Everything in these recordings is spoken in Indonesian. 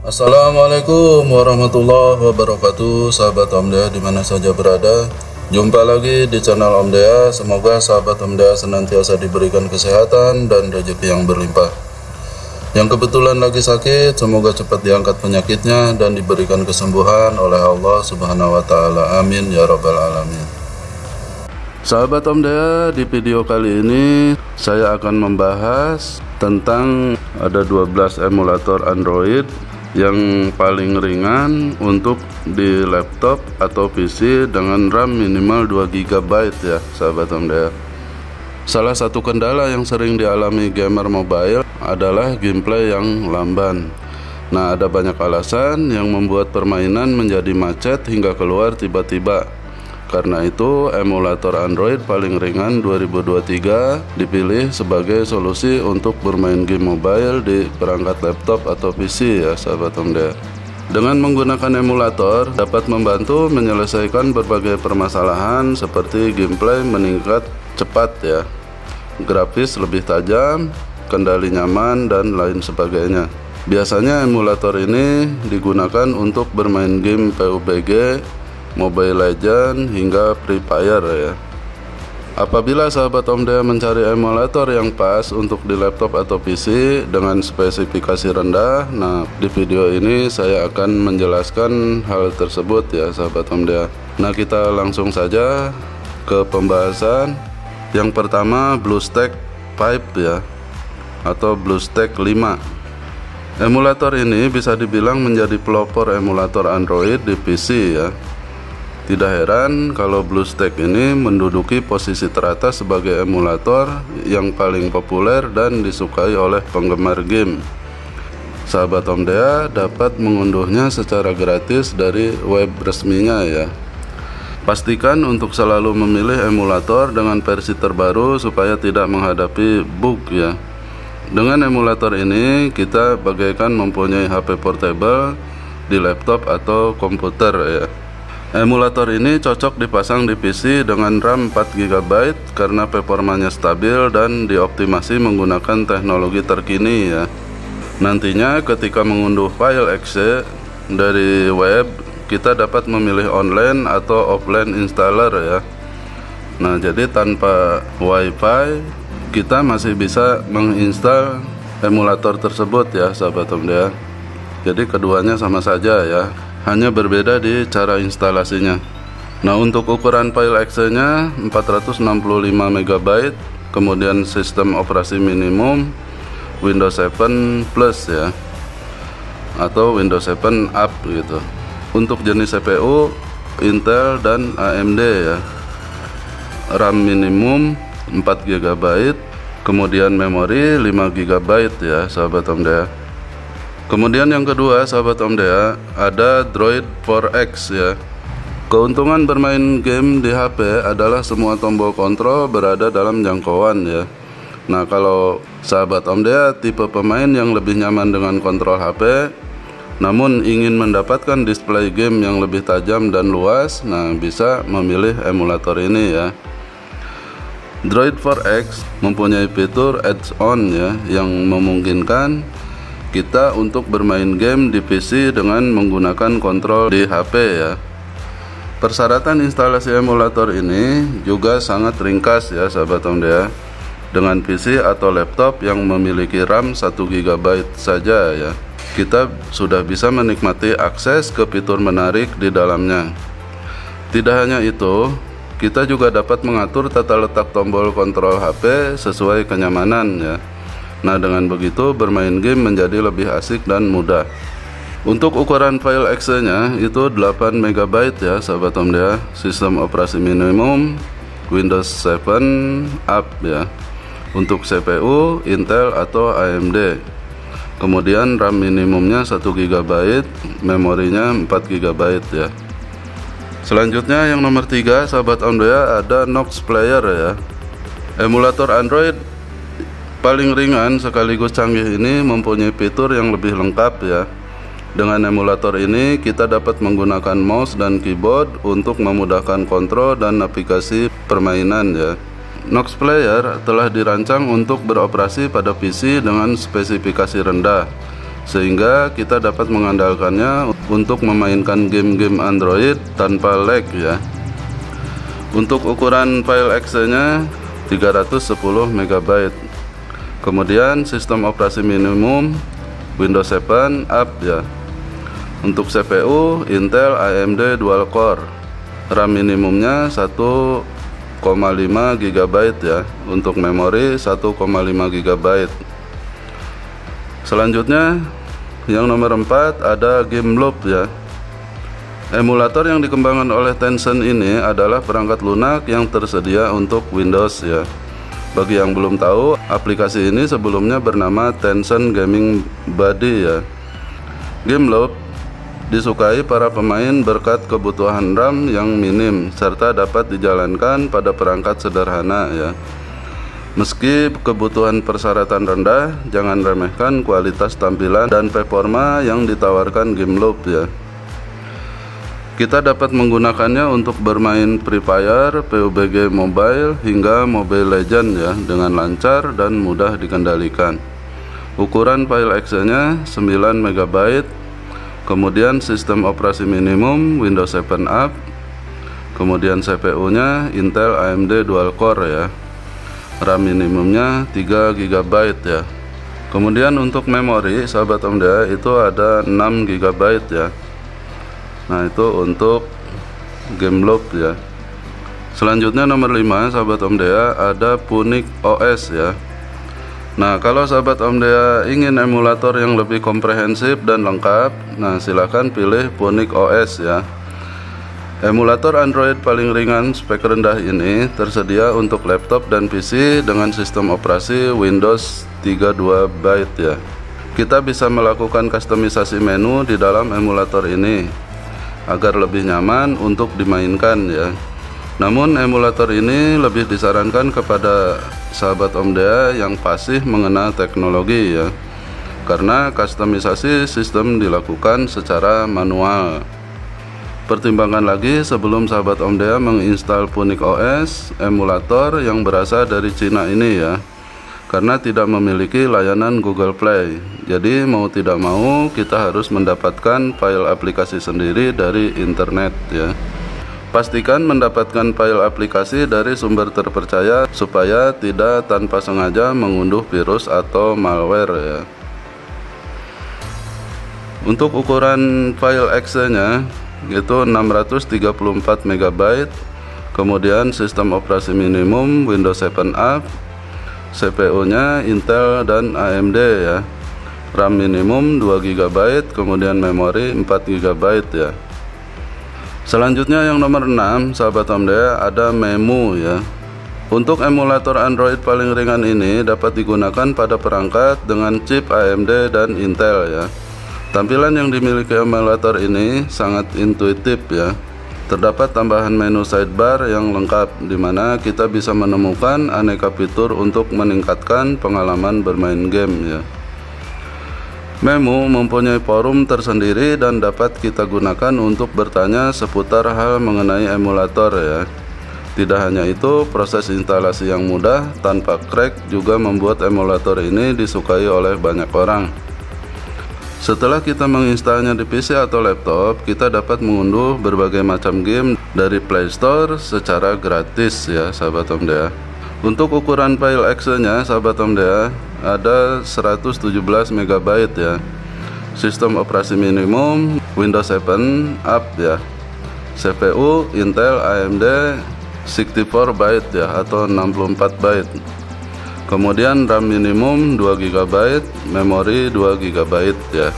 Assalamualaikum warahmatullahi wabarakatuh, sahabat Om Dea dimana saja berada. Jumpa lagi di channel Om Dea. Semoga sahabat Om Dea senantiasa diberikan kesehatan dan rezeki yang berlimpah. Yang kebetulan lagi sakit, semoga cepat diangkat penyakitnya dan diberikan kesembuhan oleh Allah Subhanahu wa Ta'ala. Amin ya Rabbal Alamin. Sahabat Om Dea, di video kali ini saya akan membahas tentang ada 12 emulator Android yang paling ringan untuk di laptop atau PC dengan RAM minimal 2 GB ya sahabat Om Dea. Salah satu kendala yang sering dialami gamer mobile adalah gameplay yang lamban. Nah, ada banyak alasan yang membuat permainan menjadi macet hingga keluar tiba-tiba. Karena itu, emulator Android paling ringan 2023 dipilih sebagai solusi untuk bermain game mobile di perangkat laptop atau PC ya sahabat Om Dea. Dengan menggunakan emulator dapat membantu menyelesaikan berbagai permasalahan seperti gameplay meningkat cepat ya, grafis lebih tajam, kendali nyaman, dan lain sebagainya. Biasanya emulator ini digunakan untuk bermain game PUBG, Mobile Legends, hingga Free Fire ya. Apabila sahabat Om Dea mencari emulator yang pas untuk di laptop atau PC dengan spesifikasi rendah, nah di video ini saya akan menjelaskan hal tersebut ya sahabat Om Dea. Nah, kita langsung saja ke pembahasan. Yang pertama, BlueStack 5 ya, atau BlueStack 5. Emulator ini bisa dibilang menjadi pelopor emulator Android di PC ya. Tidak heran kalau BlueStack ini menduduki posisi teratas sebagai emulator yang paling populer dan disukai oleh penggemar game. Sahabat Om Dea dapat mengunduhnya secara gratis dari web resminya ya. Pastikan untuk selalu memilih emulator dengan versi terbaru supaya tidak menghadapi bug ya. Dengan emulator ini kita bagaikan mempunyai HP portable di laptop atau komputer ya. Emulator ini cocok dipasang di PC dengan RAM 4 GB karena performanya stabil dan dioptimasi menggunakan teknologi terkini ya. Nantinya ketika mengunduh file exe dari web, kita dapat memilih online atau offline installer ya. Nah, jadi tanpa WiFi kita masih bisa menginstal emulator tersebut ya sahabat Om Dea. Jadi keduanya sama saja ya, hanya berbeda di cara instalasinya. Nah, untuk ukuran file exe-nya 465 MB, kemudian sistem operasi minimum Windows 7 Plus ya, atau Windows 7 Up gitu. Untuk jenis CPU Intel dan AMD ya. RAM minimum 4 GB, kemudian memori 5 GB ya sahabat Om Dea. Kemudian yang kedua sahabat Om Dea, ada Droid 4X ya. Keuntungan bermain game di HP adalah semua tombol kontrol berada dalam jangkauan ya. Nah, kalau sahabat Om Dea tipe pemain yang lebih nyaman dengan kontrol HP, namun ingin mendapatkan display game yang lebih tajam dan luas, nah bisa memilih emulator ini ya. Droid 4X mempunyai fitur add-on ya, yang memungkinkan kita untuk bermain game di PC dengan menggunakan kontrol di HP ya. Persyaratan instalasi emulator ini juga sangat ringkas ya sahabat Om Dea. Dengan PC atau laptop yang memiliki RAM 1 GB saja ya, kita sudah bisa menikmati akses ke fitur menarik di dalamnya. Tidak hanya itu, kita juga dapat mengatur tata letak tombol kontrol HP sesuai kenyamanan ya. Nah, dengan begitu bermain game menjadi lebih asik dan mudah. Untuk ukuran file exe-nya itu 8 MB ya sahabat Om Dea. Sistem operasi minimum Windows 7 Up ya. Untuk CPU Intel atau AMD. Kemudian RAM minimumnya 1 GB, memorinya 4 GB ya. Selanjutnya yang nomor 3 sahabat Om Dea, ada Nox Player ya. Emulator Android paling ringan sekaligus canggih ini mempunyai fitur yang lebih lengkap ya. Dengan emulator ini kita dapat menggunakan mouse dan keyboard untuk memudahkan kontrol dan navigasi permainan ya. Nox Player telah dirancang untuk beroperasi pada PC dengan spesifikasi rendah, sehingga kita dapat mengandalkannya untuk memainkan game-game Android tanpa lag ya. Untuk ukuran file exe-nya 310 MB. Kemudian sistem operasi minimum Windows 7 up ya. Untuk CPU Intel AMD dual core. RAM minimumnya 1,5 GB ya. Untuk memori 1,5 GB. Selanjutnya yang nomor 4 ada GameLoop ya. Emulator yang dikembangkan oleh Tencent ini adalah perangkat lunak yang tersedia untuk Windows ya. Bagi yang belum tahu, aplikasi ini sebelumnya bernama Tencent Gaming Buddy ya. GameLoop disukai para pemain berkat kebutuhan RAM yang minim serta dapat dijalankan pada perangkat sederhana ya. Meski kebutuhan persyaratan rendah, jangan remehkan kualitas tampilan dan performa yang ditawarkan GameLoop ya. Kita dapat menggunakannya untuk bermain Free Fire, PUBG Mobile, hingga Mobile Legends ya, dengan lancar dan mudah dikendalikan. Ukuran file exe-nya 9 MB. Kemudian sistem operasi minimum Windows 7 up. Kemudian CPU-nya Intel AMD dual core ya. RAM minimumnya 3 GB ya. Kemudian untuk memori sahabat Omdea itu ada 6 GB ya. Nah, itu untuk GameLoop ya. Selanjutnya nomor 5 sahabat Omdea ada Punic OS ya. Nah, kalau sahabat Omdea ingin emulator yang lebih komprehensif dan lengkap, nah silahkan pilih Punic OS ya. Emulator Android paling ringan spek rendah ini tersedia untuk laptop dan PC dengan sistem operasi Windows 32 byte ya. Kita bisa melakukan kustomisasi menu di dalam emulator ini agar lebih nyaman untuk dimainkan ya. Namun emulator ini lebih disarankan kepada sahabat Omdea yang fasih mengenal teknologi ya, karena kustomisasi sistem dilakukan secara manual. Pertimbangkan lagi sebelum sahabat Omdea menginstal Punic OS emulator yang berasal dari Cina ini ya, karena tidak memiliki layanan Google Play. Jadi mau tidak mau kita harus mendapatkan file aplikasi sendiri dari internet ya. Pastikan mendapatkan file aplikasi dari sumber terpercaya supaya tidak tanpa sengaja mengunduh virus atau malware ya. Untuk ukuran file exe-nya itu 634 MB. Kemudian sistem operasi minimum Windows 7 up. CPU-nya Intel dan AMD ya. RAM minimum 2 GB, kemudian memori 4 GB ya. Selanjutnya yang nomor 6 sahabat Omdea ada Memu ya. Untuk emulator Android paling ringan ini dapat digunakan pada perangkat dengan chip AMD dan Intel ya. Tampilan yang dimiliki emulator ini sangat intuitif ya. Terdapat tambahan menu sidebar yang lengkap, di mana kita bisa menemukan aneka fitur untuk meningkatkan pengalaman bermain game ya. Memu mempunyai forum tersendiri dan dapat kita gunakan untuk bertanya seputar hal mengenai emulator ya. Tidak hanya itu, proses instalasi yang mudah tanpa crack juga membuat emulator ini disukai oleh banyak orang. Setelah kita menginstalnya di PC atau laptop, kita dapat mengunduh berbagai macam game dari Play Store secara gratis ya sahabat Omdea. Untuk ukuran file exe-nya sahabat Omdea ada 117 MB ya. Sistem operasi minimum Windows 7 up ya. CPU Intel AMD 64 byte ya, atau 64 byte. Kemudian RAM minimum 2 GB, memori 2 GB ya.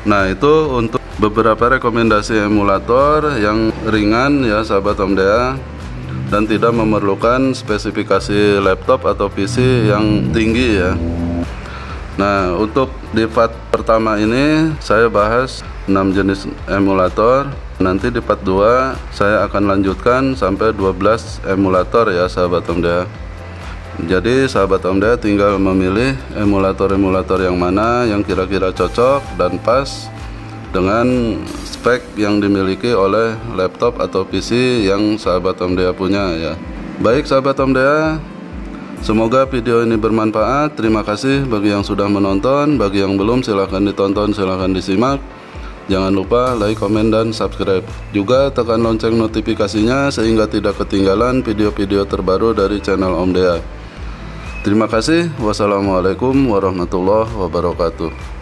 Nah, itu untuk beberapa rekomendasi emulator yang ringan ya sahabat Omdea, dan tidak memerlukan spesifikasi laptop atau PC yang tinggi ya. Nah, untuk di part pertama ini saya bahas 6 jenis emulator. Nanti di part 2 saya akan lanjutkan sampai 12 emulator ya sahabat Omdea. Jadi sahabat Omdea tinggal memilih emulator-emulator yang mana yang kira-kira cocok dan pas dengan spek yang dimiliki oleh laptop atau PC yang sahabat Omdea punya ya. Baik sahabat Omdea, Semoga video ini bermanfaat. Terima kasih bagi yang sudah menonton. Bagi yang belum, silahkan ditonton, silahkan disimak. Jangan lupa like, komen, dan subscribe. Juga tekan lonceng notifikasinya sehingga tidak ketinggalan video-video terbaru dari channel Om Dea. Terima kasih. Wassalamualaikum warahmatullahi wabarakatuh.